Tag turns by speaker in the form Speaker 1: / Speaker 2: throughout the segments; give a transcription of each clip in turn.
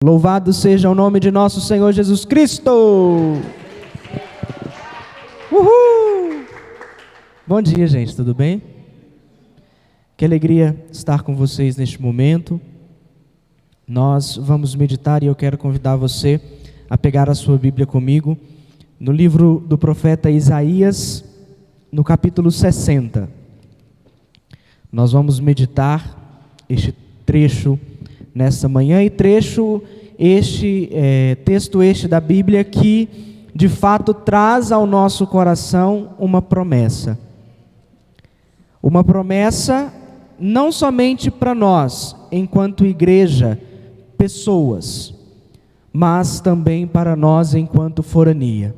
Speaker 1: Louvado seja o nome de nosso Senhor Jesus Cristo! Uhul! Bom dia, gente, tudo bem? Que alegria estar com vocês neste momento. Nós vamos meditar e eu quero convidar você a pegar a sua Bíblia comigo no livro do profeta Isaías, no capítulo 60. Nós vamos meditar este trecho nessa manhã, e texto este da Bíblia que de fato traz ao nosso coração uma promessa não somente para nós, enquanto igreja, pessoas, mas também para nós enquanto forania.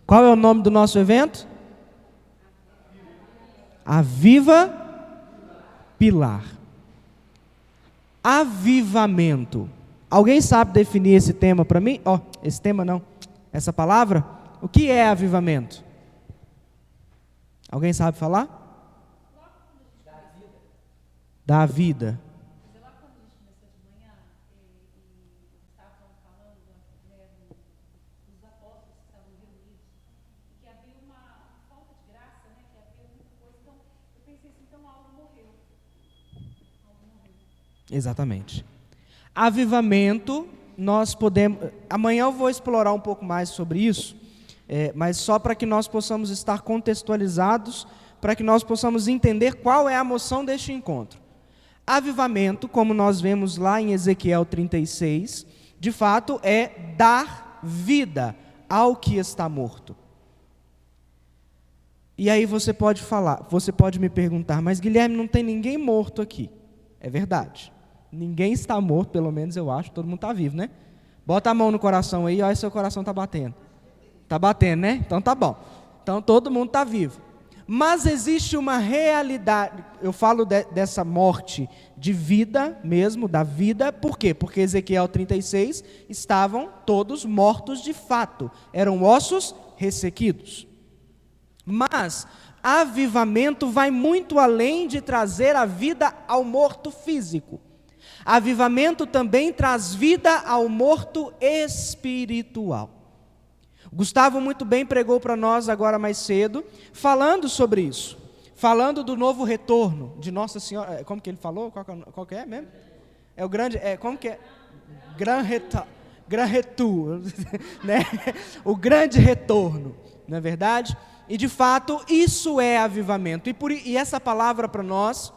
Speaker 1: Qual é o nome do nosso evento? Aviva Pilar. Avivamento. Alguém sabe definir esse tema para mim? Esse tema não, essa palavra? O que é avivamento? Alguém sabe falar? Da vida. Exatamente. Avivamento, nós podemos... Amanhã eu vou explorar um pouco mais sobre isso, mas só para que nós possamos estar contextualizados, para que nós possamos entender qual é a moção deste encontro. Avivamento, como nós vemos lá em Ezequiel 36, de fato é dar vida ao que está morto. E aí você pode me perguntar, mas Guilherme, não tem ninguém morto aqui. É verdade. Ninguém está morto, pelo menos eu acho, todo mundo está vivo, né? Bota a mão no coração aí, olha se seu coração está batendo. Está batendo, né? Então tá bom. Então todo mundo está vivo. Mas existe uma realidade, eu falo dessa morte de vida mesmo, da vida, por quê? Porque Ezequiel 36 estavam todos mortos de fato, eram ossos ressequidos. Mas avivamento vai muito além de trazer a vida ao morto físico. Avivamento também traz vida ao morto espiritual. Gustavo muito bem pregou para nós agora mais cedo, falando sobre isso, falando do novo retorno de Nossa Senhora. Como que ele falou? Qual que é mesmo? É o grande, como que é? Grand Retour, né? O grande retorno, não é verdade? E de fato isso é avivamento. E essa palavra para nós,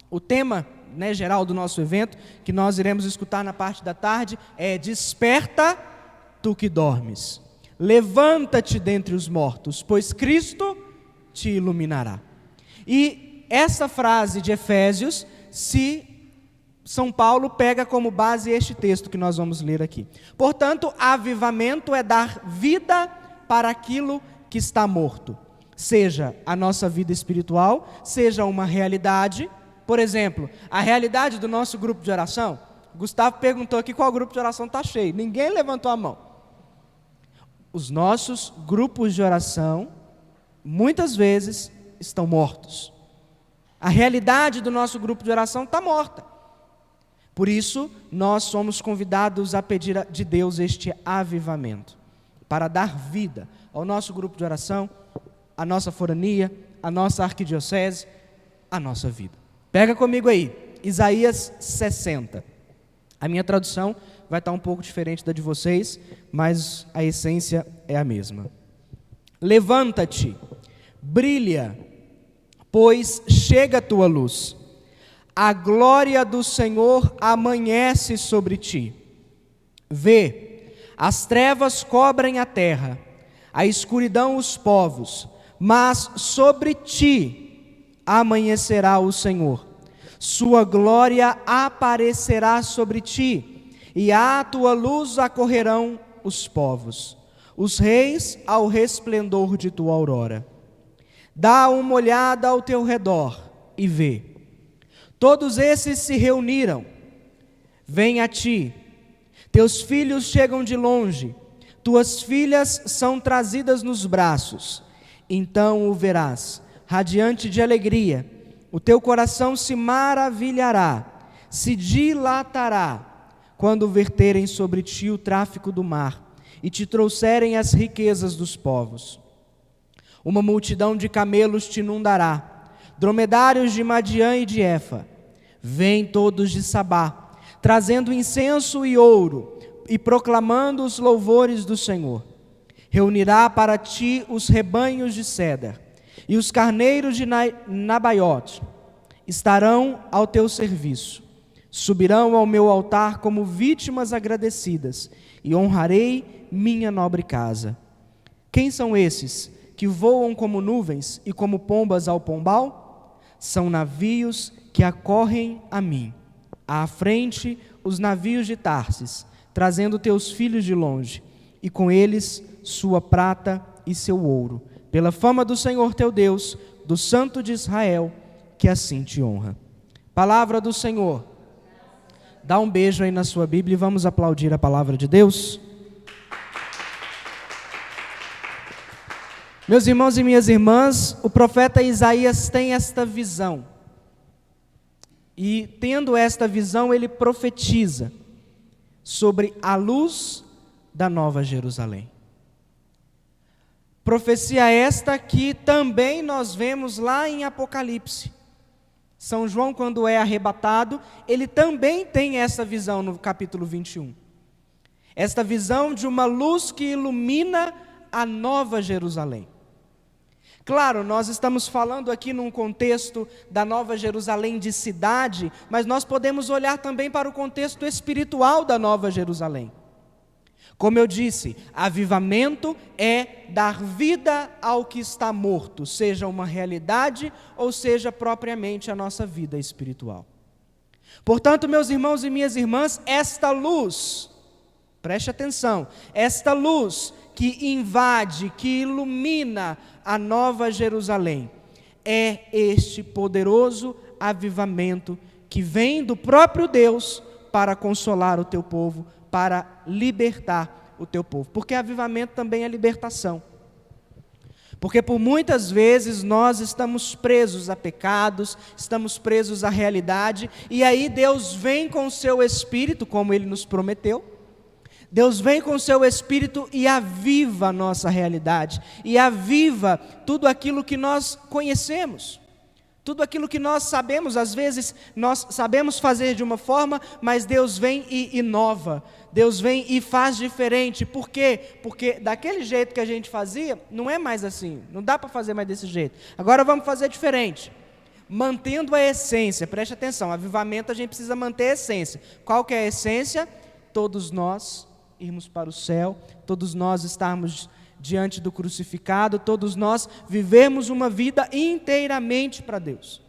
Speaker 1: o tema geral do nosso evento, que nós iremos escutar na parte da tarde, é: desperta, tu que dormes. Levanta-te dentre os mortos, pois Cristo te iluminará. E essa frase de Efésios, São Paulo pega como base este texto que nós vamos ler aqui. Portanto, avivamento é dar vida para aquilo que está morto. Seja a nossa vida espiritual, seja uma realidade. Por exemplo, a realidade do nosso grupo de oração. Gustavo perguntou aqui qual grupo de oração está cheio. Ninguém levantou a mão. Os nossos grupos de oração, muitas vezes, estão mortos. A realidade do nosso grupo de oração está morta. Por isso, nós somos convidados a pedir de Deus este avivamento, para dar vida ao nosso grupo de oração, à nossa forania, à nossa arquidiocese, à nossa vida. Pega comigo aí, Isaías 60. A minha tradução vai estar um pouco diferente da de vocês, mas a essência é a mesma. Levanta-te, brilha, pois chega a tua luz. A glória do Senhor amanhece sobre ti. Vê, as trevas cobrem a terra, a escuridão os povos, mas sobre ti amanhecerá o Senhor. Sua glória aparecerá sobre ti, e à tua luz acorrerão os povos, os reis ao resplendor de tua aurora. Dá uma olhada ao teu redor e vê. Todos esses se reuniram. Vem a ti. Teus filhos chegam de longe. Tuas filhas são trazidas nos braços. Então o verás, radiante de alegria. O teu coração se maravilhará, se dilatará, quando verterem sobre ti o tráfico do mar e te trouxerem as riquezas dos povos. Uma multidão de camelos te inundará, dromedários de Madiã e de Efa. Vêm todos de Sabá, trazendo incenso e ouro, e proclamando os louvores do Senhor. Reunirá para ti os rebanhos de Cedar, e os carneiros de Nabaiote estarão ao teu serviço. Subirão ao meu altar como vítimas agradecidas, e honrarei minha nobre casa. Quem são esses que voam como nuvens e como pombas ao pombal? São navios que acorrem a mim. À frente, os navios de Tarsis, trazendo teus filhos de longe, e com eles sua prata e seu ouro, pela fama do Senhor teu Deus, do Santo de Israel, que assim te honra. Palavra do Senhor. Dá um beijo aí na sua Bíblia e vamos aplaudir a palavra de Deus. Meus irmãos e minhas irmãs, o profeta Isaías tem esta visão. E tendo esta visão, ele profetiza sobre a luz da Nova Jerusalém. Profecia esta que também nós vemos lá em Apocalipse. São João, quando é arrebatado, ele também tem essa visão no capítulo 21. Esta visão de uma luz que ilumina a Nova Jerusalém. Claro, nós estamos falando aqui num contexto da Nova Jerusalém de cidade, mas nós podemos olhar também para o contexto espiritual da Nova Jerusalém. Como eu disse, avivamento é dar vida ao que está morto, seja uma realidade ou seja propriamente a nossa vida espiritual. Portanto, meus irmãos e minhas irmãs, esta luz, preste atenção, esta luz que invade, que ilumina a Nova Jerusalém, é este poderoso avivamento que vem do próprio Deus para consolar o teu povo, para libertar o teu povo. Porque avivamento também é libertação. Porque por muitas vezes nós estamos presos a pecados, estamos presos à realidade, e aí Deus vem com o seu Espírito, como Ele nos prometeu. Deus vem com o seu Espírito e aviva a nossa realidade, e aviva tudo aquilo que nós conhecemos, tudo aquilo que nós sabemos. Às vezes nós sabemos fazer de uma forma, mas Deus vem e inova, Deus vem e faz diferente. Por quê? Porque daquele jeito que a gente fazia, não é mais assim, não dá para fazer mais desse jeito. Agora vamos fazer diferente, mantendo a essência. Preste atenção, avivamento a gente precisa manter a essência. Qual que é a essência? Todos nós irmos para o céu, todos nós estarmos diante do crucificado, todos nós vivemos uma vida inteiramente para Deus.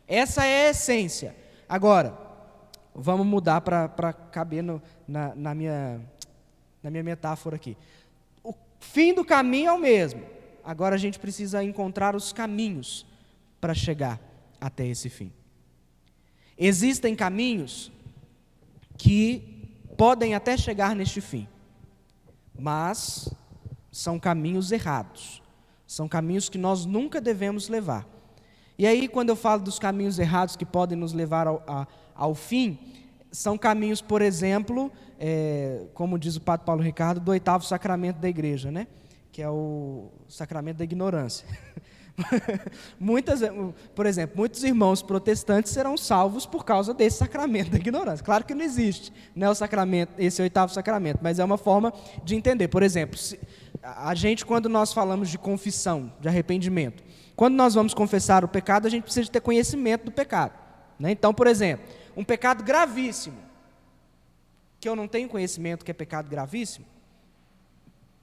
Speaker 1: Essa é a essência. Agora, vamos mudar para caber na minha metáfora aqui. O fim do caminho é o mesmo. Agora a gente precisa encontrar os caminhos para chegar até esse fim. Existem caminhos que podem até chegar neste fim, mas são caminhos errados, são caminhos que nós nunca devemos levar. E aí, quando eu falo dos caminhos errados que podem nos levar ao fim, são caminhos, por exemplo, como diz o Padre Paulo Ricardo, do 8º sacramento da igreja, né? Que é o sacramento da ignorância. Por exemplo, muitos irmãos protestantes serão salvos por causa desse sacramento da ignorância. Claro que não existe, né, o sacramento, esse 8º sacramento, mas é uma forma de entender. Por exemplo, a gente, quando nós falamos de confissão, de arrependimento, quando nós vamos confessar o pecado, a gente precisa ter conhecimento do pecado, né? Então, por exemplo, um pecado gravíssimo, que eu não tenho conhecimento que é pecado gravíssimo,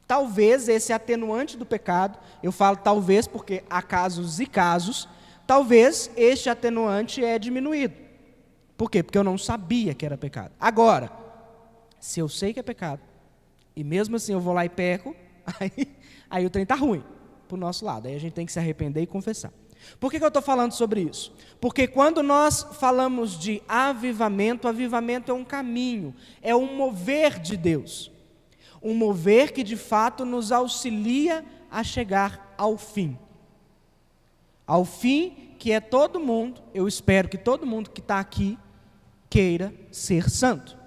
Speaker 1: talvez esse atenuante do pecado, eu falo talvez porque há casos e casos, talvez este atenuante é diminuído. Por quê? Porque eu não sabia que era pecado. Agora, se eu sei que é pecado, e mesmo assim eu vou lá e peco, aí o trem está ruim para o nosso lado. Aí a gente tem que se arrepender e confessar. Por que eu estou falando sobre isso? Porque quando nós falamos de avivamento, avivamento é um caminho, é um mover de Deus. Um mover que de fato nos auxilia a chegar ao fim. Ao fim que é todo mundo, eu espero que todo mundo que está aqui queira ser santo.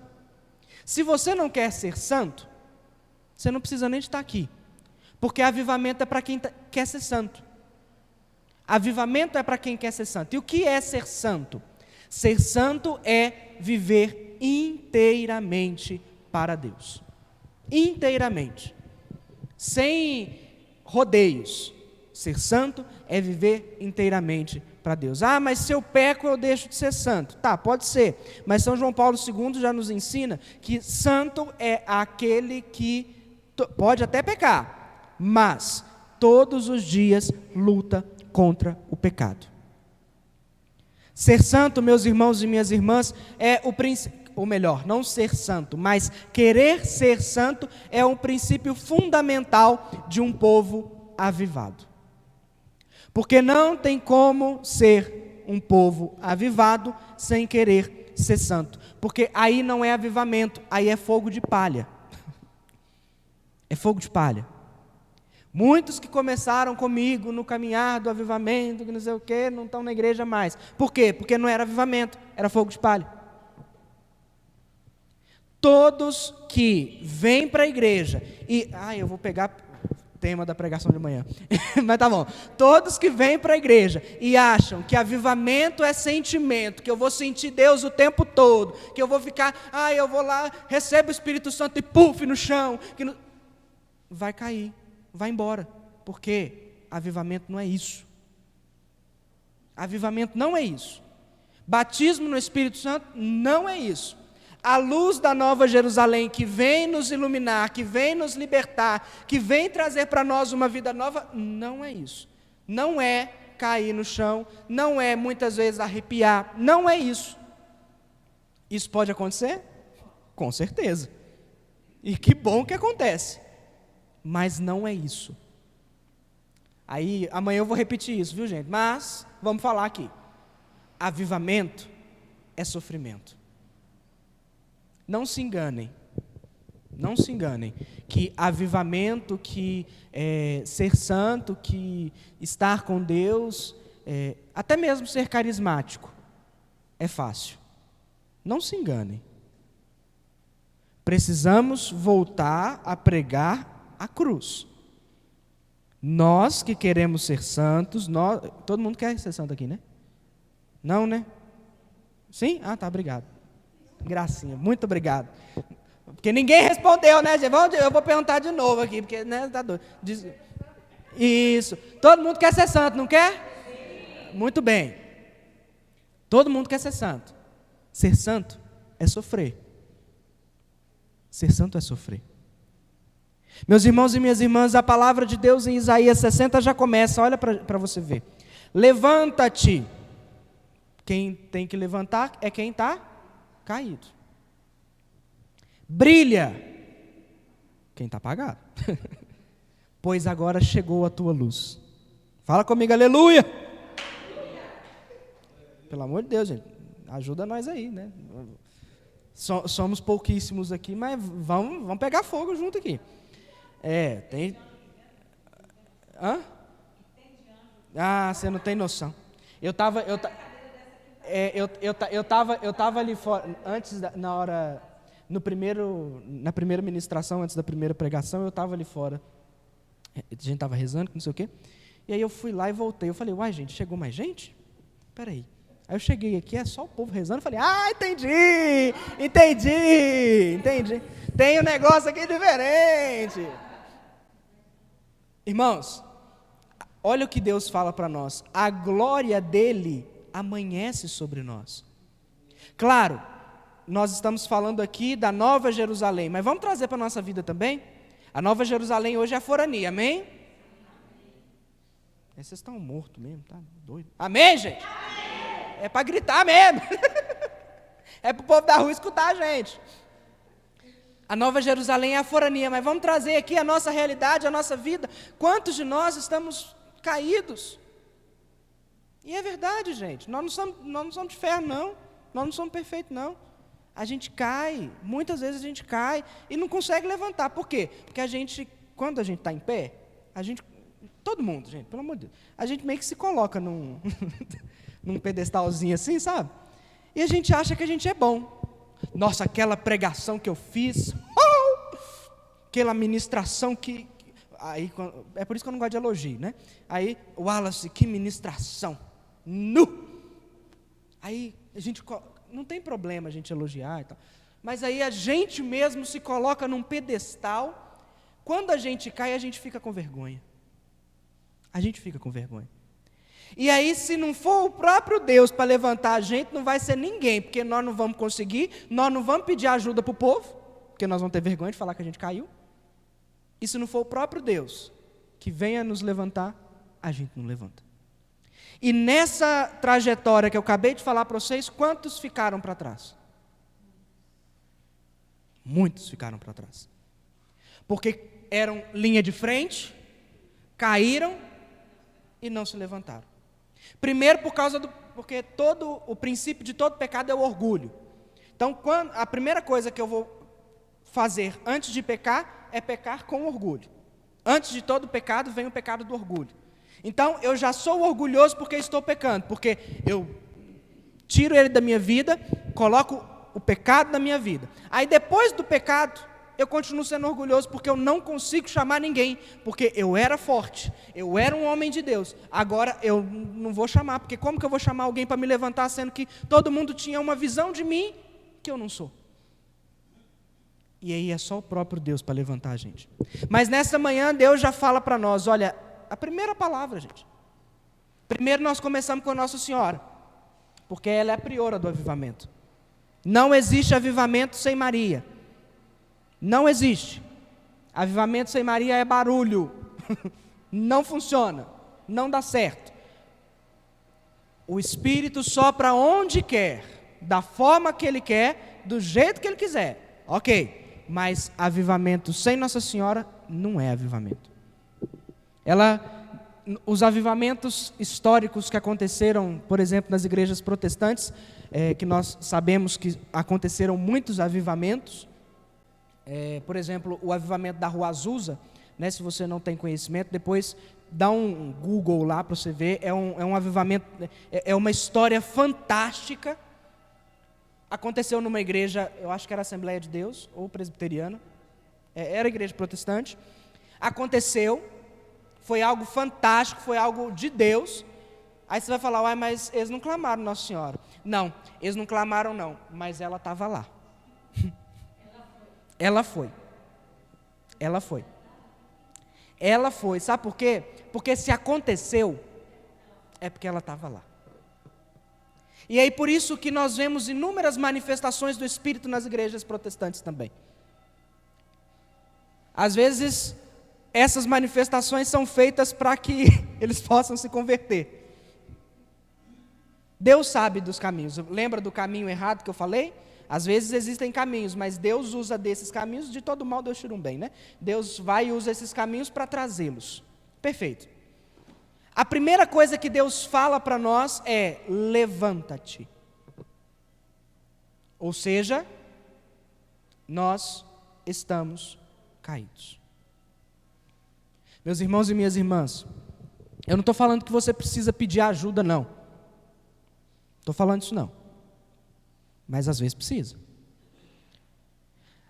Speaker 1: Se você não quer ser santo, você não precisa nem de estar aqui, porque avivamento é para quem quer ser santo. Avivamento é para quem quer ser santo. E o que é ser santo? Ser santo é viver inteiramente para Deus. Inteiramente. Sem rodeios. Ser santo é viver inteiramente para Deus. Ah, mas se eu peco eu deixo de ser santo. Tá, pode ser. Mas São João Paulo II já nos ensina que santo é aquele que pode até pecar, mas todos os dias luta contra o pecado. Ser santo, meus irmãos e minhas irmãs, é o princípio, ou melhor, não ser santo, mas querer ser santo é um princípio fundamental de um povo avivado. Porque não tem como ser um povo avivado sem querer ser santo. Porque aí não é avivamento, aí é fogo de palha. É fogo de palha. Muitos que começaram comigo no caminhar do avivamento, que não sei o quê, não estão na igreja mais. Por quê? Porque não era avivamento, era fogo de palha. Todos que vêm para a igreja e... eu vou pegar o tema da pregação de manhã. Mas tá bom. Todos que vêm para a igreja e acham que avivamento é sentimento, que eu vou sentir Deus o tempo todo, que eu vou ficar... eu vou lá, recebo o Espírito Santo e puf no chão. Vai cair. Vai embora, porque avivamento não é isso. Avivamento não é isso. Batismo no Espírito Santo não é isso. A luz da Nova Jerusalém que vem nos iluminar, que vem nos libertar, que vem trazer para nós uma vida nova, não é isso. Não é cair no chão, não é muitas vezes arrepiar, não é isso. Isso pode acontecer? Com certeza. E que bom que acontece. Mas não é isso. Aí, amanhã eu vou repetir isso, viu, gente? Mas, vamos falar aqui. Avivamento é sofrimento. Não se enganem. Não se enganem. Que avivamento, que ser santo, que estar com Deus, até mesmo ser carismático, é fácil. Não se enganem. Precisamos voltar a pregar a cruz. Nós que queremos ser santos, todo mundo quer ser santo aqui, né? Não, né? Sim? Tá, obrigado. Gracinha, muito obrigado. Porque ninguém respondeu, né, gente? Eu vou perguntar de novo aqui, porque, né, tá doido. Isso. Todo mundo quer ser santo, não quer? Sim. Muito bem. Todo mundo quer ser santo. Ser santo é sofrer. Ser santo é sofrer. Meus irmãos e minhas irmãs, a palavra de Deus em Isaías 60 já começa, olha para você ver. Levanta-te. Quem tem que levantar é quem está caído. Brilha. Quem está apagado. Pois agora chegou a tua luz. Fala comigo, aleluia. Pelo amor de Deus, gente, ajuda nós aí, né? Somos pouquíssimos aqui, mas vamos pegar fogo junto aqui. Tem... Hã? Você não tem noção. Eu tava ali fora, na primeira ministração, antes da primeira pregação, eu estava ali fora. A gente estava rezando, não sei o quê. E aí eu fui lá e voltei. Eu falei, uai, gente, chegou mais gente? Peraí. Aí eu cheguei aqui, é só o povo rezando. Eu falei, entendi. Tem um negócio aqui diferente. Irmãos, olha o que Deus fala para nós. A glória dele amanhece sobre nós. Claro, nós estamos falando aqui da Nova Jerusalém, mas vamos trazer para a nossa vida também? A Nova Jerusalém hoje é a forania, amém? Vocês estão mortos mesmo, tá doido? Amém, gente? Amém. É para gritar mesmo. É para o povo da rua escutar a gente. A Nova Jerusalém é a forania, mas vamos trazer aqui a nossa realidade, a nossa vida. Quantos de nós estamos caídos? E é verdade, gente. Nós não somos de ferro, não. Nós não somos perfeitos, não. A gente cai, muitas vezes a gente cai e não consegue levantar. Por quê? Porque quando a gente está em pé, todo mundo, gente, pelo amor de Deus, a gente meio que se coloca num pedestalzinho assim, sabe? E a gente acha que a gente é bom. Nossa, aquela pregação que eu fiz, aquela ministração que... Aí, é por isso que eu não gosto de elogio, né? Aí, Wallace, que ministração, nu! Aí, a gente, não tem problema a gente elogiar e tal, mas aí a gente mesmo se coloca num pedestal. Quando a gente cai, a gente fica com vergonha. A gente fica com vergonha. E aí, se não for o próprio Deus para levantar a gente, não vai ser ninguém, porque nós não vamos conseguir, nós não vamos pedir ajuda para o povo, porque nós vamos ter vergonha de falar que a gente caiu. E se não for o próprio Deus que venha nos levantar, a gente não levanta. E nessa trajetória que eu acabei de falar para vocês, quantos ficaram para trás? Muitos ficaram para trás. Porque eram linha de frente, caíram e não se levantaram. Primeiro porque todo o princípio de todo pecado é o orgulho. Então, a primeira coisa que eu vou fazer antes de pecar é pecar com orgulho. Antes de todo pecado vem o pecado do orgulho. Então, eu já sou orgulhoso porque estou pecando, porque eu tiro ele da minha vida, coloco o pecado na minha vida. Aí, depois do pecado, eu continuo sendo orgulhoso porque eu não consigo chamar ninguém, porque eu era forte, eu era um homem de Deus. Agora, eu não vou chamar, porque como que eu vou chamar alguém para me levantar, sendo que todo mundo tinha uma visão de mim que eu não sou? E aí é só o próprio Deus para levantar a gente. Mas nessa manhã Deus já fala para nós, olha, a primeira palavra, gente. Primeiro nós começamos com Nossa Senhora, porque ela é a priora do avivamento. Não existe avivamento sem Maria. Não existe. Avivamento sem Maria é barulho. Não funciona. Não dá certo. O Espírito sopra onde quer, da forma que Ele quer, do jeito que Ele quiser. Ok. Mas avivamento sem Nossa Senhora não é avivamento. Os avivamentos históricos que aconteceram, por exemplo, nas igrejas protestantes, que nós sabemos que aconteceram muitos avivamentos, por exemplo, o avivamento da Rua Azusa, né, se você não tem conhecimento, depois dá um Google lá para você ver, é um avivamento, é uma história fantástica. Aconteceu numa igreja, eu acho que era Assembleia de Deus, ou presbiteriana, era igreja protestante. Aconteceu, foi algo fantástico, foi algo de Deus. Aí você vai falar, uai, mas eles não clamaram Nossa Senhora. Não, eles não clamaram não, mas ela estava lá. Ela foi. Ela foi. Ela foi, sabe por quê? Porque se aconteceu, é porque ela estava lá. E aí por isso que nós vemos inúmeras manifestações do Espírito nas igrejas protestantes também. Às vezes, essas manifestações são feitas para que eles possam se converter. Deus sabe dos caminhos. Lembra do caminho errado que eu falei? Às vezes existem caminhos, mas Deus usa desses caminhos, de todo mal Deus tira um bem, né? Deus vai e usa esses caminhos para trazê-los. Perfeito. A primeira coisa que Deus fala para nós é: levanta-te. Ou seja, nós estamos caídos. Meus irmãos e minhas irmãs, eu não estou falando que você precisa pedir ajuda, não. Estou falando isso não. Mas às vezes precisa.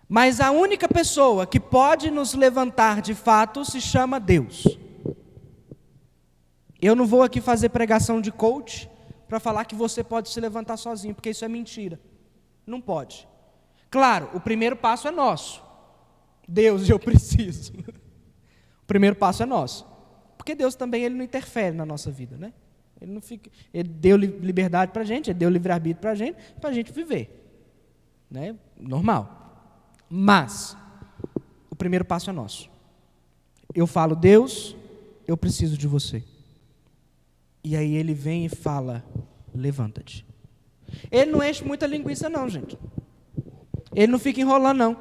Speaker 1: Mas a única pessoa que pode nos levantar de fato se chama Deus. Eu não vou aqui fazer pregação de coach para falar que você pode se levantar sozinho, porque isso é mentira. Não pode. Claro, o primeiro passo é nosso. Deus, eu preciso. O primeiro passo é nosso. Porque Deus também ele não interfere na nossa vida, né? Ele deu liberdade para a gente, Ele deu livre-arbítrio para a gente viver. Né? Normal. Mas, o primeiro passo é nosso. Eu falo, Deus, eu preciso de você. E aí Ele vem e fala, levanta-te. Ele não enche muita linguiça não, gente. Ele não fica enrolando não.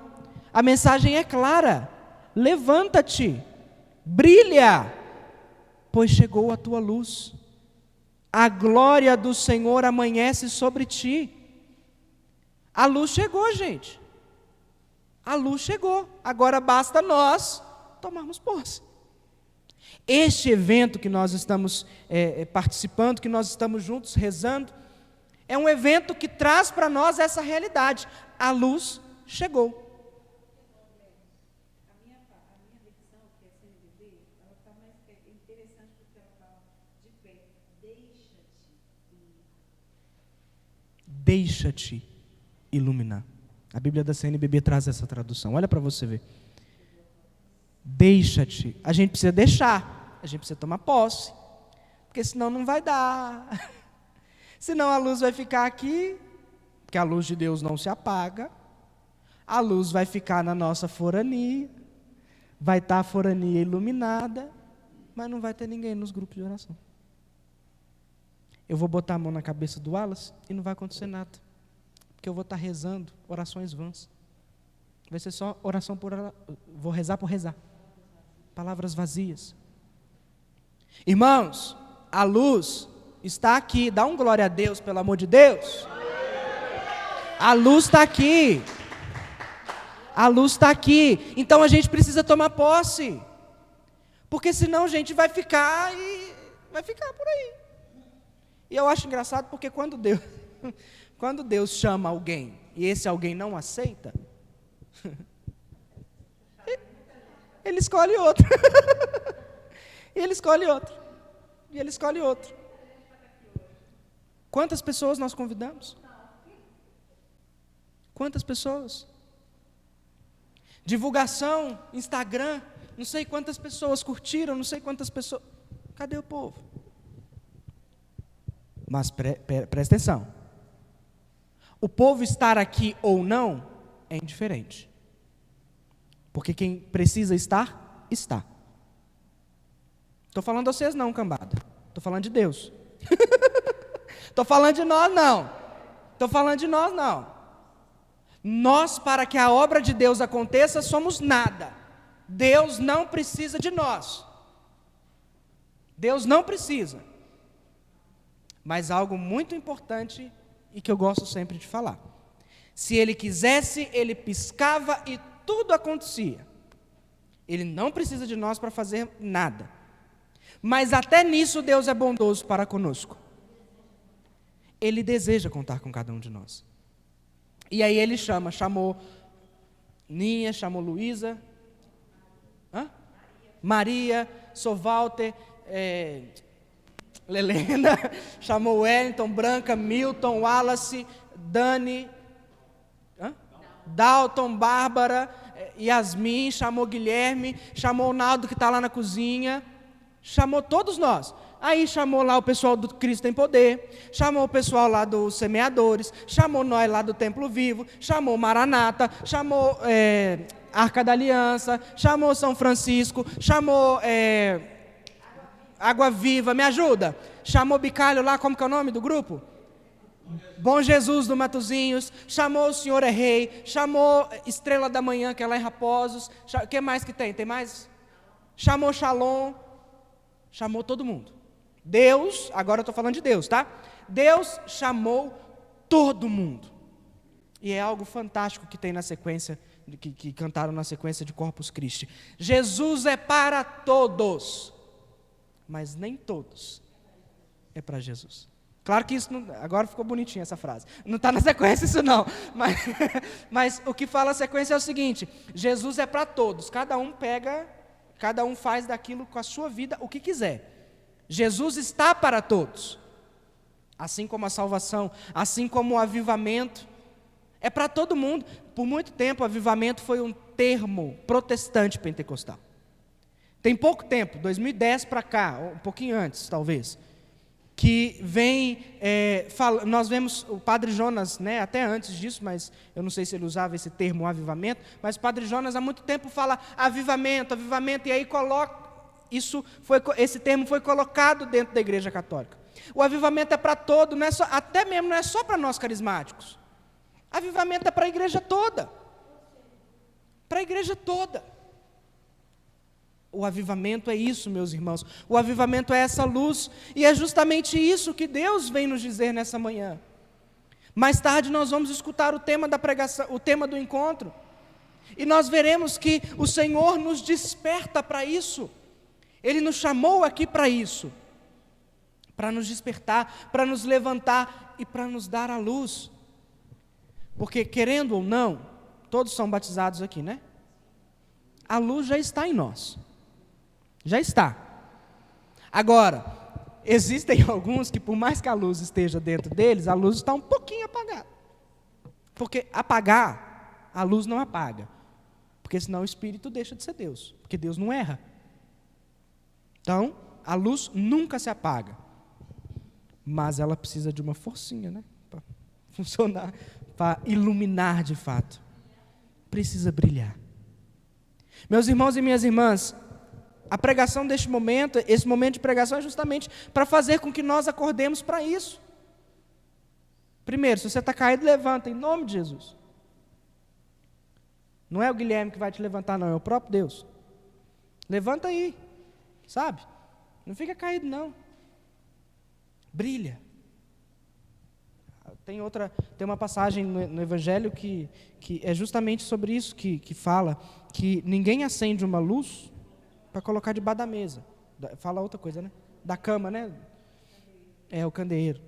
Speaker 1: A mensagem é clara. Levanta-te, brilha, pois chegou a tua luz. A glória do Senhor amanhece sobre ti. A luz chegou, gente. A luz chegou. Agora basta nós tomarmos posse. Este evento que nós estamos participando, que nós estamos juntos rezando, É um evento que traz para nós essa realidade. A luz chegou.
Speaker 2: A minha versão, que é CNBB, ela está mais interessante porque ela fala de pé.
Speaker 1: Deixa-te iluminar. A Bíblia da CNBB traz essa tradução. Olha para você ver. Deixa-te. A gente precisa deixar. A gente precisa tomar posse. Porque senão não vai dar. Senão a luz vai ficar aqui, porque a luz de Deus não se apaga. A luz vai ficar na nossa forania. Vai estar a forania iluminada, mas não vai ter ninguém nos grupos de oração. Eu vou botar a mão na cabeça do Wallace e não vai acontecer nada. Porque eu vou estar rezando orações vãs. Vai ser só oração por oração. Vou rezar por rezar. Palavras vazias. Irmãos, a luz está aqui. Dá um glória a Deus, pelo amor de Deus. A luz está aqui. A luz está aqui. Então a gente precisa tomar posse. Porque senão a gente vai ficar por aí. E eu acho engraçado porque quando Deus chama alguém e esse alguém não aceita, ele escolhe outro. E ele escolhe outro. E ele escolhe outro. Quantas pessoas nós convidamos? Quantas pessoas? Divulgação, Instagram, não sei quantas pessoas curtiram, não sei quantas pessoas. Cadê o povo? Mas presta atenção. O povo estar aqui ou não é indiferente. Porque quem precisa estar, está. Estou falando de vocês não, cambada. Estou falando de Deus. Estou falando de nós não. Estou falando de nós não. Nós, para que a obra de Deus aconteça, somos nada. Deus não precisa de nós. Deus não precisa. Mas algo muito importante e que eu gosto sempre de falar. Se Ele quisesse, Ele piscava e tudo acontecia. Ele não precisa de nós para fazer nada. Mas até nisso Deus é bondoso para conosco. Ele deseja contar com cada um de nós. E aí Ele chamou Ninha, chamou Luísa, Maria, Sou Walter, Lelena, chamou Wellington, Branca, Milton, Wallace, Dani, Dalton, Bárbara, Yasmin, chamou Guilherme, chamou o Naldo que está lá na cozinha, chamou todos nós. Aí chamou lá o pessoal do Cristo em Poder, chamou o pessoal lá dos Semeadores, chamou nós lá do Templo Vivo, chamou Maranata, chamou Arca da Aliança, chamou São Francisco, chamou Água Viva, me ajuda? Chamou Bicalho lá, como que é o nome do grupo? Bom Jesus do Matozinhos, chamou O Senhor é Rei, chamou Estrela da Manhã, que é lá em Raposos, o que mais que tem? Tem mais? Chamou Shalom, chamou todo mundo. Deus, agora eu estou falando de Deus, tá? Deus chamou todo mundo. E é algo fantástico que tem na sequência, que cantaram na sequência de Corpus Christi. Jesus é para todos, mas nem todos é para Jesus. Claro que isso, não, agora ficou bonitinha essa frase. Não está na sequência isso não. Mas o que fala a sequência é o seguinte: Jesus é para todos, cada um faz daquilo com a sua vida o que quiser. Jesus está para todos, assim como a salvação, assim como o avivamento, é para todo mundo. Por muito tempo, o avivamento foi um termo protestante pentecostal. Tem pouco tempo, 2010 para cá, um pouquinho antes talvez, que vem, nós vemos o Padre Jonas, né, até antes disso, mas eu não sei se ele usava esse termo avivamento, mas o Padre Jonas há muito tempo fala avivamento, e aí esse termo foi colocado dentro da Igreja Católica. O avivamento é para todo, não é só, até mesmo não é só para nós carismáticos. Avivamento é para a igreja toda. Para a igreja toda. O avivamento é isso, meus irmãos. O avivamento é essa luz. E é justamente isso que Deus vem nos dizer nessa manhã. Mais tarde nós vamos escutar o tema da pregação, o tema do encontro. E nós veremos que o Senhor nos desperta para isso. Ele nos chamou aqui para isso. para nos despertar, para nos levantar e para nos dar a luz. Porque, querendo ou não, todos são batizados aqui, né? A luz já está em nós. Já está. Agora, existem alguns que, por mais que a luz esteja dentro deles, a luz está um pouquinho apagada. Porque apagar, a luz não apaga. Porque senão o Espírito deixa de ser Deus. Porque Deus não erra. Então, a luz nunca se apaga. Mas ela precisa de uma forcinha, né? Para funcionar, para iluminar de fato. Precisa brilhar. Meus irmãos e minhas irmãs, a pregação deste momento, esse momento de pregação é justamente para fazer com que nós acordemos para isso. Primeiro, se você está caído, levanta em nome de Jesus. Não é o Guilherme que vai te levantar, não, é o próprio Deus. Levanta aí, sabe? Não fica caído, não. Brilha. Tem uma passagem no Evangelho que é justamente sobre isso, que fala que ninguém acende uma luz para colocar debaixo da mesa. Fala outra coisa, né? Da cama, né? É o candeeiro.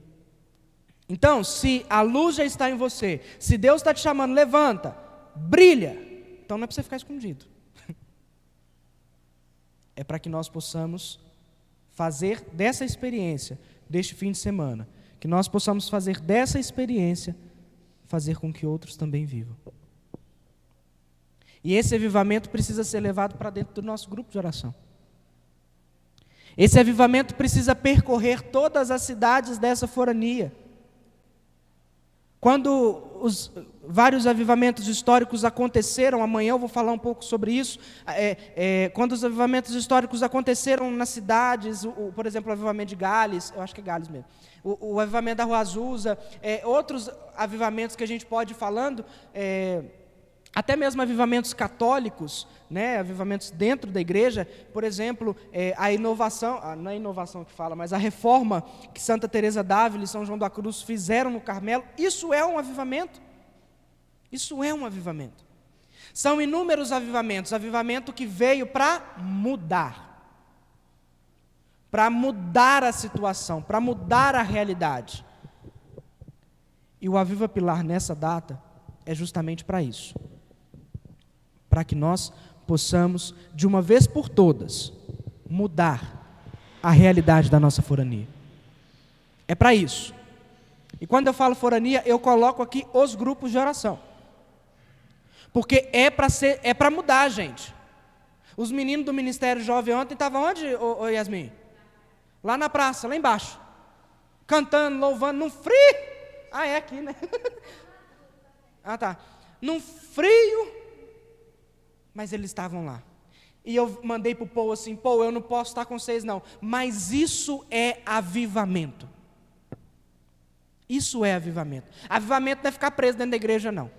Speaker 1: Então, se a luz já está em você, se Deus está te chamando, levanta, brilha. Então não é para você ficar escondido. É para que nós possamos fazer dessa experiência, deste fim de semana, que nós possamos fazer dessa experiência, fazer com que outros também vivam. E esse avivamento precisa ser levado para dentro do nosso grupo de oração. Esse avivamento precisa percorrer todas as cidades dessa forania. Quando os vários avivamentos históricos aconteceram, amanhã eu vou falar um pouco sobre isso, quando os avivamentos históricos aconteceram nas cidades, por exemplo, o avivamento de Gales, eu acho que é Gales mesmo, o avivamento da Rua Azusa, outros avivamentos que a gente pode ir falando, até mesmo avivamentos católicos, né, avivamentos dentro da igreja, por exemplo, a inovação, não é inovação que fala, mas a reforma que Santa Teresa d'Ávila e São João da Cruz fizeram no Carmelo, isso é um avivamento. Isso é um avivamento. São inúmeros avivamentos, avivamento que veio para mudar a situação, para mudar a realidade. E o Aviva Pilar nessa data é justamente para isso. Para que nós possamos, de uma vez por todas, mudar a realidade da nossa forania. É para isso. E quando eu falo forania, eu coloco aqui os grupos de oração. Porque é para mudar, gente. Os meninos do Ministério Jovem ontem estavam onde, Yasmin? Lá na praça, lá embaixo. Cantando, louvando, num frio. Ah, é aqui, né? Ah, tá. Num frio. Mas eles estavam lá. E eu mandei para o Paul assim, Paul, eu não posso estar com vocês não. Mas isso é avivamento. Isso é avivamento. Avivamento não é ficar preso dentro da igreja, não.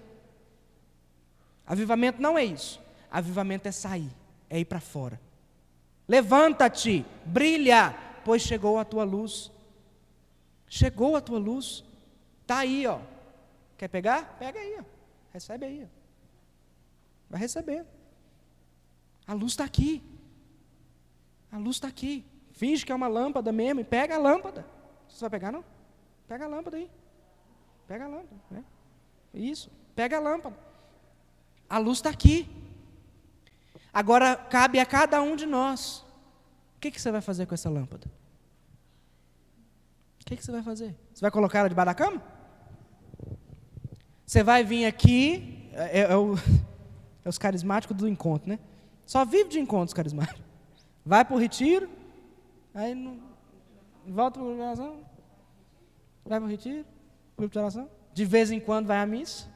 Speaker 1: Avivamento não é isso. Avivamento é sair, é ir para fora. Levanta-te, brilha, pois chegou a tua luz. Chegou a tua luz. Está aí, ó. Quer pegar? Pega aí, ó. Recebe aí, ó. Vai receber. A luz está aqui. A luz está aqui. Finge que é uma lâmpada mesmo e pega a lâmpada. Você vai pegar, não? Pega a lâmpada aí. Pega a lâmpada. Né? Isso. Pega a lâmpada. A luz está aqui. Agora cabe a cada um de nós. O que você vai fazer com essa lâmpada? O que você vai fazer? Você vai colocar ela debaixo da cama? Você vai vir aqui, é os carismáticos do encontro, né? Só vive de encontros carismáticos. Vai para o retiro, aí volta para o grupo de oração, vai para o retiro, grupo de oração, de vez em quando vai à missa.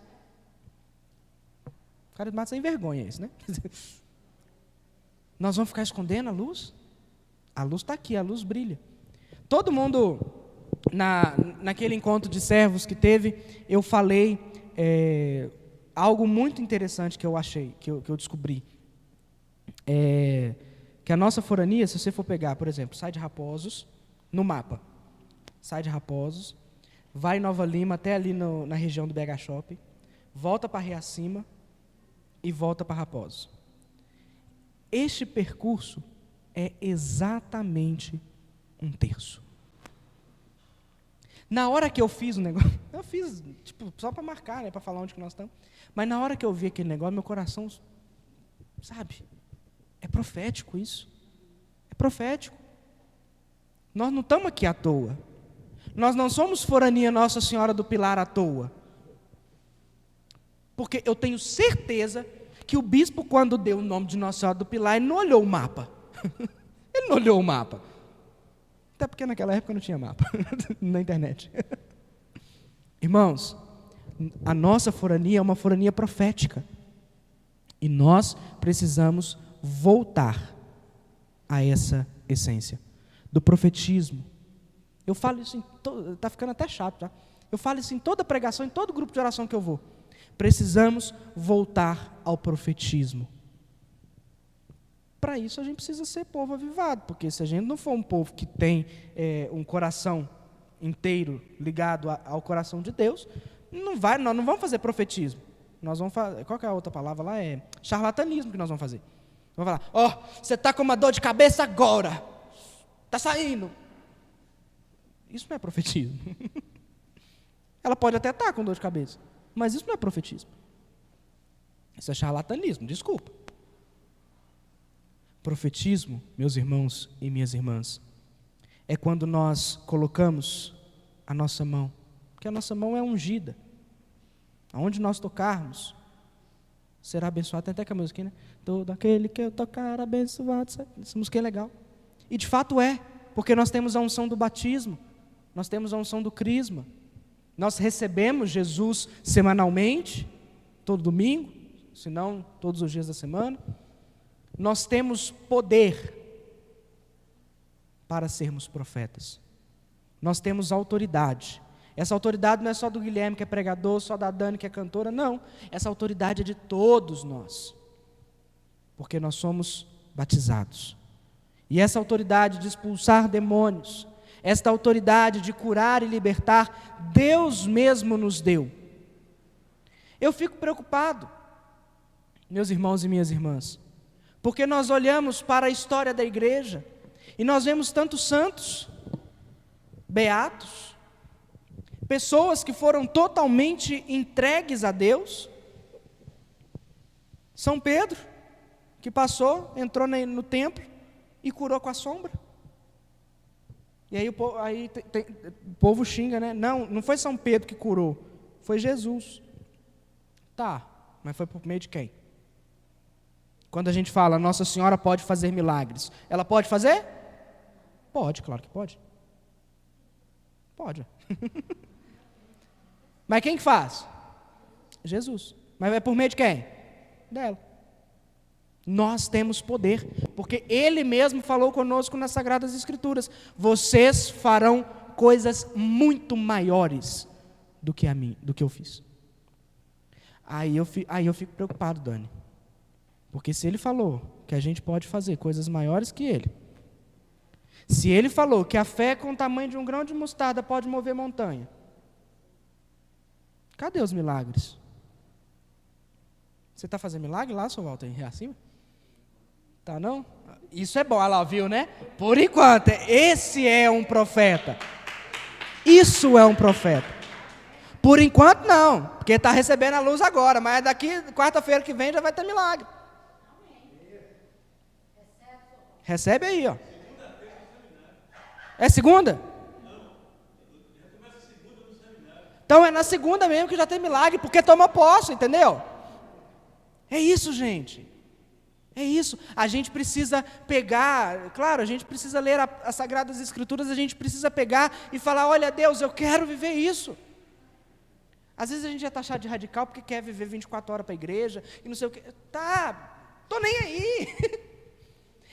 Speaker 1: Carismático sem vergonha isso, né? Nós vamos ficar escondendo a luz? A luz está aqui, a luz brilha. Todo mundo, naquele encontro de servos que teve, eu falei algo muito interessante que eu achei, que eu descobri. Que a nossa forania, se você for pegar, por exemplo, sai de Raposos, no mapa, sai de Raposos, vai em Nova Lima até ali na região do BH Shopping, volta para Riacima e volta para Raposos. Este percurso é exatamente 1/3. Na hora que eu fiz o negócio, eu fiz tipo, só para marcar, né, para falar onde que nós estamos. Mas na hora que eu vi aquele negócio, meu coração, sabe, é profético isso. É profético. Nós não estamos aqui à toa. Nós não somos forania Nossa Senhora do Pilar à toa. Porque eu tenho certeza que o bispo, quando deu o nome de Nossa Senhora do Pilar, ele não olhou o mapa. Ele não olhou o mapa. Até porque naquela época não tinha mapa na internet. Irmãos, a nossa forania é uma forania profética. E nós precisamos voltar a essa essência do profetismo. Eu falo isso está ficando até chato, tá? Eu falo isso em toda pregação, em todo grupo de oração que eu vou. Precisamos voltar ao profetismo. Para isso a gente precisa ser povo avivado, porque se a gente não for um povo que tem um coração inteiro ligado ao coração de Deus, nós não vamos fazer profetismo. Nós vamos fazer, qual que é a outra palavra lá? É charlatanismo que nós vamos fazer. Vamos falar, você está com uma dor de cabeça agora, está saindo. Isso não é profetismo. Ela pode até estar com dor de cabeça, mas isso não é profetismo. Isso é charlatanismo, desculpa. Profetismo, meus irmãos e minhas irmãs, é quando nós colocamos a nossa mão, porque a nossa mão é ungida. Aonde nós tocarmos, será abençoado. Tem até que a música, né? Todo aquele que eu tocar abençoado. Essa música é legal. E de fato é, porque nós temos a unção do batismo, nós temos a unção do crisma. Nós recebemos Jesus semanalmente, todo domingo, se não todos os dias da semana. Nós temos poder para sermos profetas. Nós temos autoridade. Essa autoridade não é só do Guilherme, que é pregador, só da Dani, que é cantora, não. Essa autoridade é de todos nós. Porque nós somos batizados. E essa autoridade de expulsar demônios, esta autoridade de curar e libertar, Deus mesmo nos deu. Eu fico preocupado, meus irmãos e minhas irmãs, porque nós olhamos para a história da igreja e nós vemos tantos santos, beatos, pessoas que foram totalmente entregues a Deus. São Pedro, que entrou no templo e curou com a sombra. E aí o povo xinga, né? Não foi São Pedro que curou, foi Jesus. Tá, mas foi por meio de quem? Quando a gente fala, Nossa Senhora pode fazer milagres, ela pode fazer? Pode, claro que pode. Pode. Mas quem que faz? Jesus. Mas é por meio de quem? Dela. Nós temos poder, porque Ele mesmo falou conosco nas Sagradas Escrituras: vocês farão coisas muito maiores do que eu fiz. Aí eu fico preocupado, Dani. Porque se Ele falou que a gente pode fazer coisas maiores que Ele, se Ele falou que a fé com o tamanho de um grão de mostarda pode mover montanha, cadê os milagres? Você está fazendo milagre lá, seu Walter, em acima? Tá não? Isso é bom, olha lá, viu, né? Por enquanto, esse é um profeta. Isso é um profeta. Por enquanto não, porque está recebendo a luz agora, mas daqui, quarta-feira que vem, já vai ter milagre. Recebe aí, ó. É segunda? Então é na segunda mesmo que já tem milagre, porque toma posse, entendeu? É isso, gente. É isso. A gente precisa pegar, claro, a gente precisa ler as Sagradas Escrituras, a gente precisa pegar e falar: olha, Deus, eu quero viver isso. Às vezes a gente é taxado de radical porque quer viver 24 horas para a igreja e não sei o quê. Tá, tô nem aí.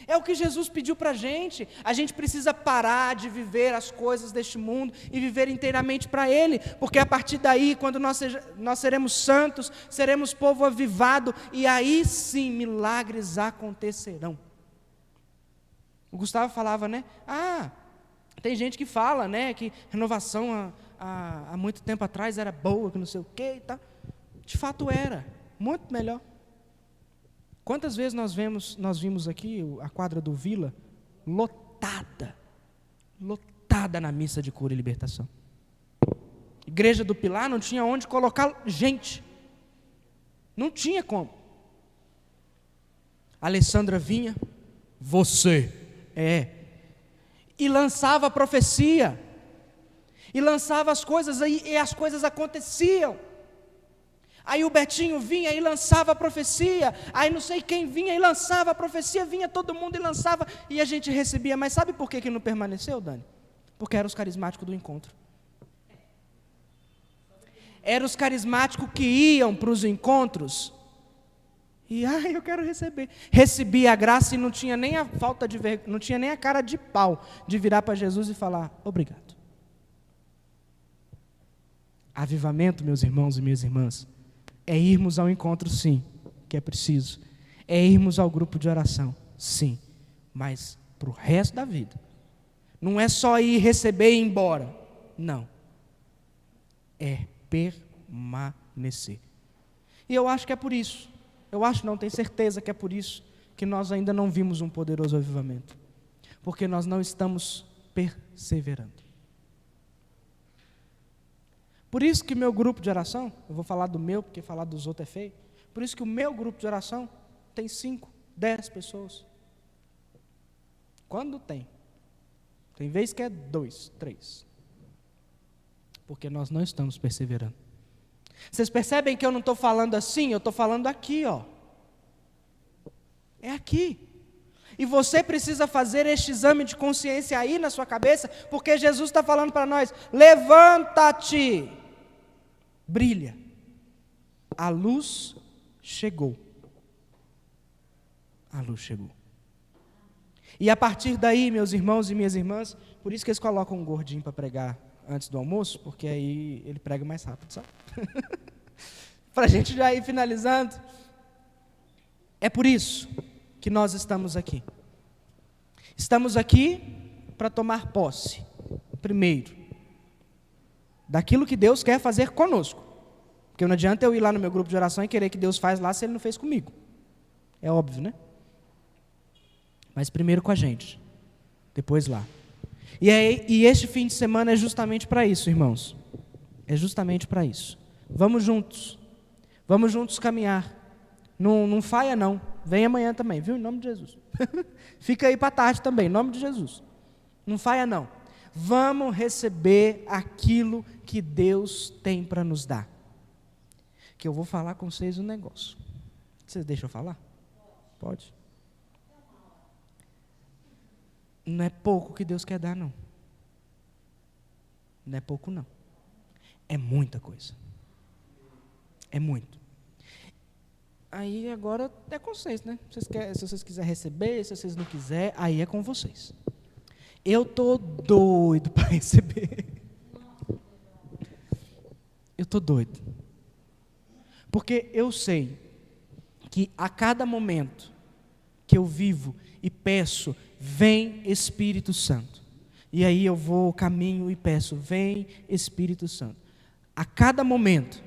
Speaker 1: É o que Jesus pediu para a gente. A gente precisa parar de viver as coisas deste mundo e viver inteiramente para Ele, porque a partir daí, quando nós seremos santos, seremos povo avivado, e aí sim milagres acontecerão. O Gustavo falava, né? Tem gente que fala, né, que renovação há muito tempo atrás era boa, que não sei o quê e tal. De fato era, muito melhor. Quantas vezes nós vimos aqui a quadra do Vila lotada na missa de cura e libertação? Igreja do Pilar não tinha onde colocar gente. Não tinha como. A Alessandra vinha, você, e lançava a profecia, e lançava as coisas, e as coisas aconteciam. Aí o Betinho vinha e lançava a profecia, aí não sei quem vinha e lançava a profecia, vinha todo mundo e lançava, e a gente recebia. Mas sabe por que não permaneceu, Dani? Porque eram os carismáticos do encontro. Eram os carismáticos que iam para os encontros, e eu quero receber. Recebia a graça e não tinha nem a falta de vergonha, não tinha nem a cara de pau de virar para Jesus e falar, obrigado. Avivamento, meus irmãos e minhas irmãs, é irmos ao encontro, sim, que é preciso. É irmos ao grupo de oração, sim, mas para o resto da vida. Não é só ir receber e ir embora. Não. É permanecer. E eu acho que é por isso. Eu acho, não tenho certeza que é por isso que nós ainda não vimos um poderoso avivamento. Porque nós não estamos perseverando. Por isso que meu grupo de oração, eu vou falar do meu, porque falar dos outros é feio. Por isso que o meu grupo de oração tem 5, 10 pessoas. Quando tem? Tem vez que é 2, 3. Porque nós não estamos perseverando. Vocês percebem que eu não estou falando assim, eu estou falando aqui, ó. É aqui. E você precisa fazer este exame de consciência aí na sua cabeça, porque Jesus está falando para nós, levanta-te, brilha. A luz chegou. A luz chegou. E a partir daí, meus irmãos e minhas irmãs, por isso que eles colocam um gordinho para pregar antes do almoço, porque aí ele prega mais rápido, sabe? Para a gente já ir finalizando. É por isso que nós estamos aqui. Estamos aqui para tomar posse, primeiro, daquilo que Deus quer fazer conosco. Porque não adianta eu ir lá no meu grupo de oração e querer que Deus faz lá se Ele não fez comigo. É óbvio, né? Mas primeiro com a gente, depois lá. E este fim de semana é justamente para isso, irmãos. É justamente para isso. Vamos juntos caminhar. Não falha não. Vem amanhã também, viu? Em nome de Jesus. Fica aí para tarde também, em nome de Jesus. Não falha não. Vamos receber aquilo que Deus tem para nos dar. Que eu vou falar com vocês um negócio. Vocês deixam eu falar? Pode. Não é pouco que Deus quer dar, não. Não é pouco, não. É muita coisa. É muito. Aí agora é com vocês, né? Se vocês quiserem receber, se vocês não quiserem, aí é com vocês. Eu estou doido para receber. Eu estou doido. Porque eu sei que a cada momento que eu vivo e peço, vem Espírito Santo. E aí eu vou, caminho e peço, vem Espírito Santo. A cada momento,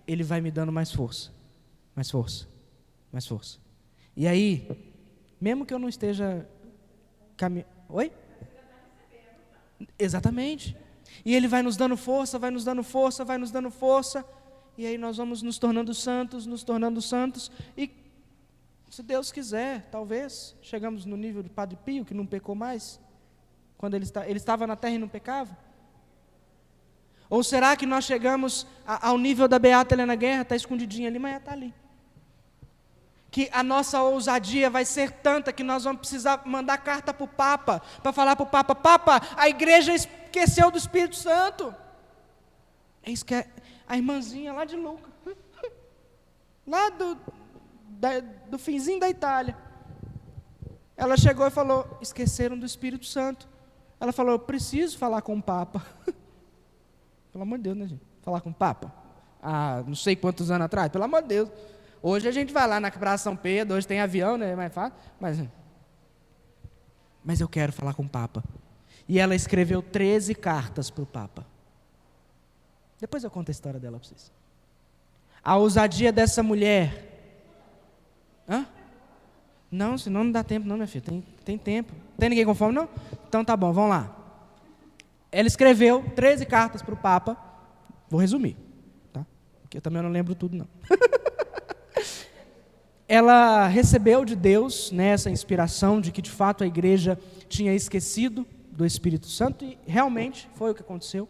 Speaker 1: Ele vai me dando mais força, mais força, mais força. E aí, mesmo que eu não esteja caminhando... Oi? Exatamente. E Ele vai nos dando força, vai nos dando força, vai nos dando força. E aí nós vamos nos tornando santos. E se Deus quiser, talvez, chegamos no nível de Padre Pio, que não pecou mais, quando ele estava na terra e não pecava. Ou será que nós chegamos ao nível da Beata Helena Guerra, está escondidinha ali, mas está ali. Que a nossa ousadia vai ser tanta que nós vamos precisar mandar carta para o Papa, para falar para o Papa, Papa, a igreja esqueceu do Espírito Santo. É isso que é a irmãzinha lá de Luca, lá do finzinho da Itália. Ela chegou e falou, esqueceram do Espírito Santo. Ela falou, eu preciso falar com o Papa. Pelo amor de Deus, né, gente? Falar com o Papa? Não sei quantos anos atrás, pelo amor de Deus. Hoje a gente vai lá na Praça São Pedro, hoje tem avião, né? É mais fácil. Mas eu quero falar com o Papa. E ela escreveu 13 cartas para o Papa. Depois eu conto a história dela para vocês. A ousadia dessa mulher. Hã? Não, senão não dá tempo não, minha filha. Tem tempo. Tem ninguém com fome, não? Então tá bom, vamos lá. Ela escreveu 13 cartas para o Papa. Vou resumir, tá? Porque eu também não lembro tudo, não. Ela recebeu de Deus, né, essa inspiração de que de fato a igreja tinha esquecido do Espírito Santo, e realmente foi o que aconteceu,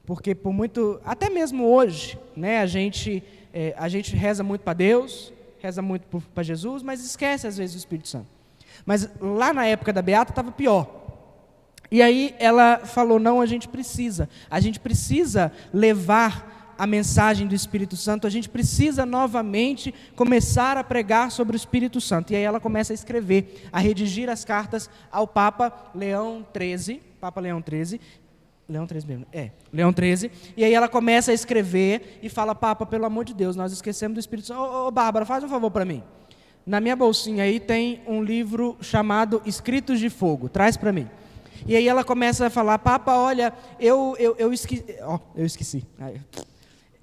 Speaker 1: porque por muito, até mesmo hoje, né, a gente reza muito para Deus, reza muito para Jesus, mas esquece às vezes do Espírito Santo. Mas lá na época da Beata estava pior. E aí ela falou, não, a gente precisa levar a mensagem do Espírito Santo, a gente precisa novamente começar a pregar sobre o Espírito Santo. E aí ela começa a escrever, a redigir as cartas ao Papa Leão XIII, Leão XIII, e aí ela começa a escrever e fala, Papa, pelo amor de Deus, nós esquecemos do Espírito Santo. Ô Bárbara, faz um favor para mim. Na minha bolsinha aí tem um livro chamado Escritos de Fogo, traz para mim. E aí ela começa a falar, Papa, olha, eu esqueci.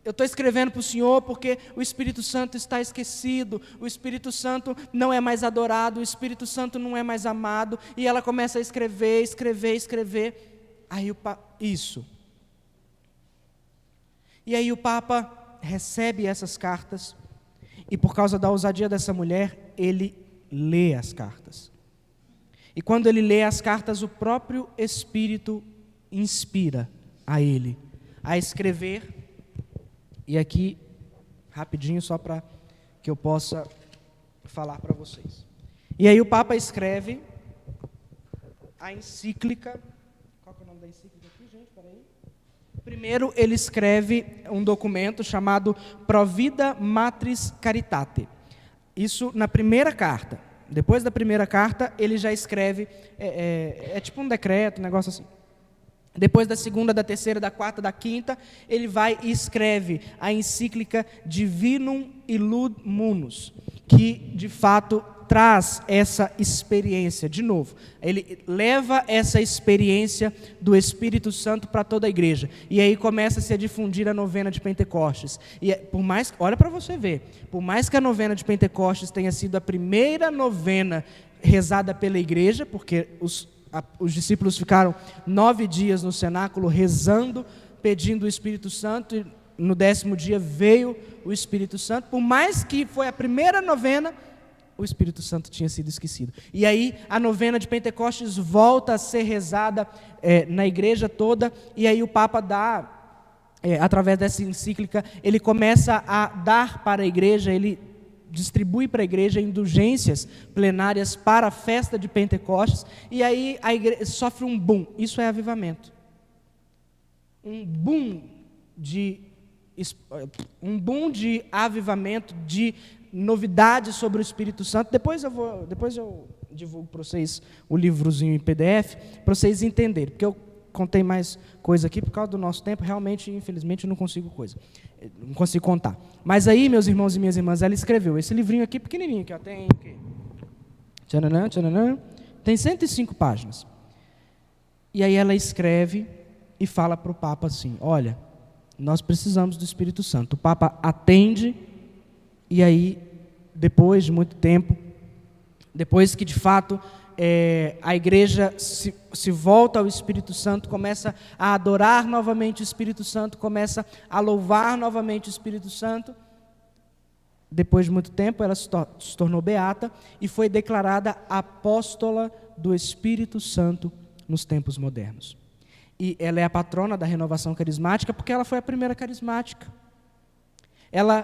Speaker 1: Eu estou escrevendo para o Senhor porque o Espírito Santo está esquecido, o Espírito Santo não é mais adorado, o Espírito Santo não é mais amado. E ela começa a escrever. Aí E aí o Papa recebe essas cartas, e por causa da ousadia dessa mulher, ele lê as cartas. E quando ele lê as cartas, o próprio Espírito inspira a ele a escrever. E aqui, rapidinho, só para que eu possa falar para vocês. E aí o Papa escreve a encíclica. Qual que é o nome da encíclica aqui, gente? Peraí. Primeiro, ele escreve um documento chamado Provida Matris Caritate. Isso na primeira carta. Depois da primeira carta, ele já escreve, é tipo um decreto, um negócio assim. Depois da segunda, da terceira, da quarta, da quinta, ele vai e escreve a encíclica Divinum Illud Munus, que de fato traz essa experiência, de novo, ele leva essa experiência do Espírito Santo para toda a igreja, e aí começa-se a difundir a novena de Pentecostes, e por mais, olha para você ver, por mais que a novena de Pentecostes tenha sido a primeira novena rezada pela igreja, porque os discípulos ficaram 9 dias no cenáculo rezando, pedindo o Espírito Santo, e no 10º dia veio o Espírito Santo. Por mais que foi a primeira novena, o Espírito Santo tinha sido esquecido. E aí a novena de Pentecostes volta a ser rezada na igreja toda, e aí o Papa dá, através dessa encíclica, ele começa a dar para a igreja, ele distribui para a igreja indulgências plenárias para a festa de Pentecostes, e aí a igreja sofre um boom. Isso é avivamento. Um boom de avivamento, de novidades sobre o Espírito Santo. Depois eu divulgo para vocês o livrozinho em PDF, para vocês entenderem, porque eu contei mais coisa aqui, por causa do nosso tempo, realmente, infelizmente, eu não consigo contar. Mas aí, meus irmãos e minhas irmãs, ela escreveu esse livrinho aqui, pequenininho, que tem o quê? Tchananã, tchananã, tem 105 páginas. E aí ela escreve e fala para o Papa assim, olha, nós precisamos do Espírito Santo. O Papa atende, e aí, depois de muito tempo, depois que de fato a igreja se volta ao Espírito Santo, começa a adorar novamente o Espírito Santo, começa a louvar novamente o Espírito Santo. Depois de muito tempo, ela se tornou beata e foi declarada apóstola do Espírito Santo nos tempos modernos. E ela é a patrona da renovação carismática porque ela foi a primeira carismática. Ela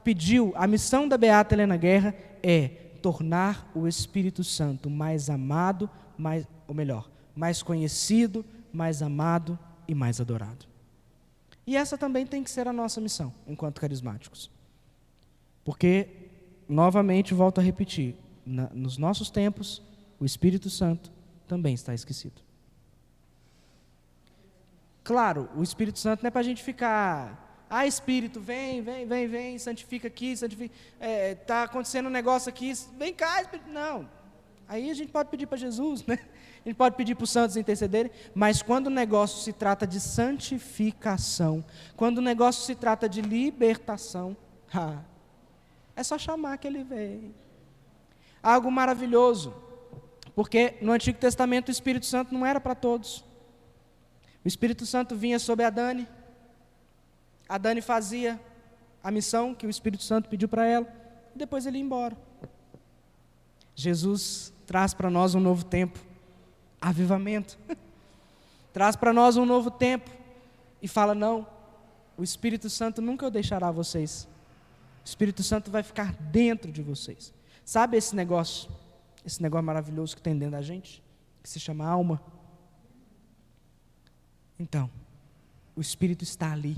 Speaker 1: pediu, a missão da beata Helena Guerra é tornar o Espírito Santo mais amado, mais conhecido, mais amado e mais adorado. E essa também tem que ser a nossa missão, enquanto carismáticos. Porque, novamente, volto a repetir, nos nossos tempos, o Espírito Santo também está esquecido. Claro, o Espírito Santo não é para a gente ficar... Espírito, vem, santifica aqui, está acontecendo um negócio aqui, vem cá, Espírito. Não, aí a gente pode pedir para Jesus, né? A gente pode pedir para os santos intercederem, mas quando o negócio se trata de santificação, quando o negócio se trata de libertação, é só chamar que ele vem. Algo maravilhoso, porque no Antigo Testamento o Espírito Santo não era para todos. O Espírito Santo vinha sobre a Dani, A Dani fazia a missão que o Espírito Santo pediu para ela, e depois ele ia embora. Jesus traz para nós um novo tempo, avivamento. Traz para nós um novo tempo e fala: não, o Espírito Santo nunca o deixará vocês. O Espírito Santo vai ficar dentro de vocês. Sabe esse negócio maravilhoso que tem dentro da gente, que se chama alma? Então, o Espírito está ali.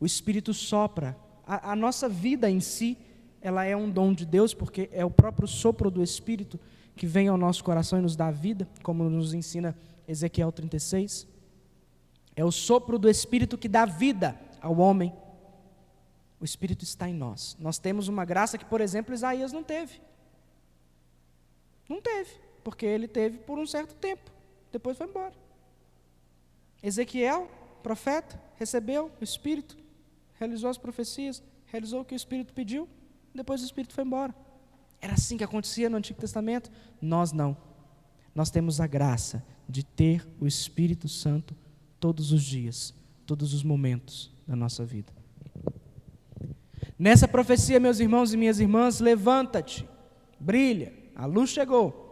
Speaker 1: O Espírito sopra. A nossa vida em si, ela é um dom de Deus, porque é o próprio sopro do Espírito que vem ao nosso coração e nos dá vida, como nos ensina Ezequiel 36. É o sopro do Espírito que dá vida ao homem. O Espírito está em nós. Nós temos uma graça que, por exemplo, Isaías não teve. Não teve, porque ele teve por um certo tempo, depois foi embora. Ezequiel, profeta, recebeu o Espírito, realizou as profecias, realizou o que o Espírito pediu, depois o Espírito foi embora. Era assim que acontecia no Antigo Testamento. Nós não. Nós temos a graça de ter o Espírito Santo todos os dias, todos os momentos da nossa vida. Nessa profecia, meus irmãos e minhas irmãs, levanta-te, brilha, a luz chegou.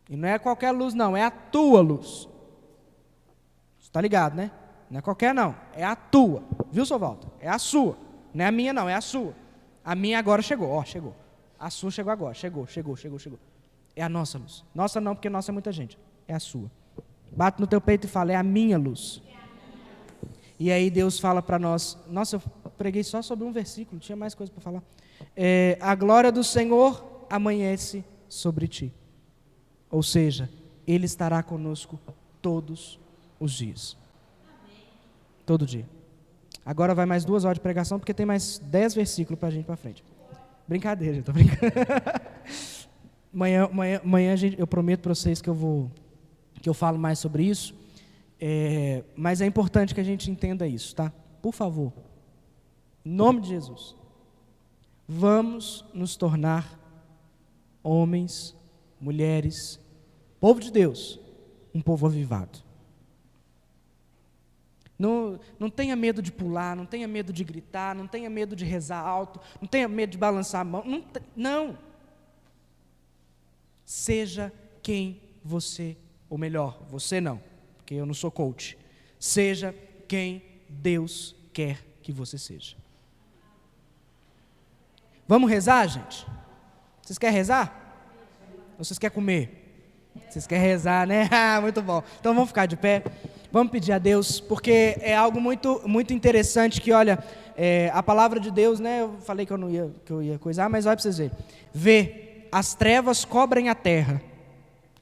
Speaker 1: E não é qualquer luz não, é a tua luz. Você está ligado, né? Não é qualquer não, é a tua. Viu, seu Walter? É a sua. Não é a minha não, é a sua. A minha agora chegou, ó, chegou. A sua chegou agora, chegou. É a nossa luz. Nossa não, porque nossa é muita gente. É a sua. Bate no teu peito e fala: é a minha luz. E aí Deus fala para nós. Nossa, eu preguei só sobre um versículo, tinha mais coisa para falar. A glória do Senhor amanhece sobre ti. Ou seja, Ele estará conosco todos os dias. Todo dia. Agora vai mais 2 horas de pregação, porque tem mais 10 versículos para a gente para frente. Brincadeira, eu estou brincando. Amanhã eu prometo para vocês que eu falo mais sobre isso. Mas é importante que a gente entenda isso, tá? Por favor, em nome de Jesus, vamos nos tornar homens, mulheres, povo de Deus, um povo avivado. Não tenha medo de pular, não tenha medo de gritar, não tenha medo de rezar alto, não tenha medo de balançar a mão, não. Seja quem você, ou melhor, você não, porque eu não sou coach. Seja quem Deus quer que você seja. Vamos rezar, gente? Vocês querem rezar? Ou vocês querem comer? Vocês querem rezar, né? Muito bom. Então vamos ficar de pé. Vamos pedir a Deus, porque é algo muito, muito interessante que, olha, a palavra de Deus, né? Eu falei que eu ia coisar, mas olha para vocês verem. Vê, as trevas cobrem a terra,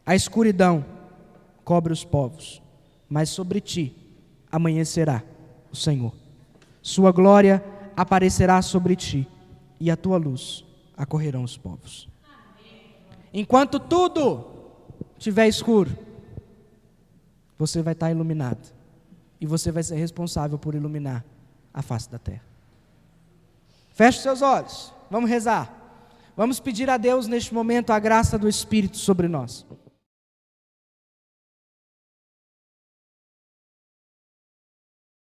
Speaker 1: a escuridão cobre os povos, mas sobre ti amanhecerá o Senhor. Sua glória aparecerá sobre ti, e a tua luz acorrerão os povos. Enquanto tudo estiver escuro, você vai estar iluminado. E você vai ser responsável por iluminar a face da terra. Feche seus olhos. Vamos rezar. Vamos pedir a Deus neste momento a graça do Espírito sobre nós.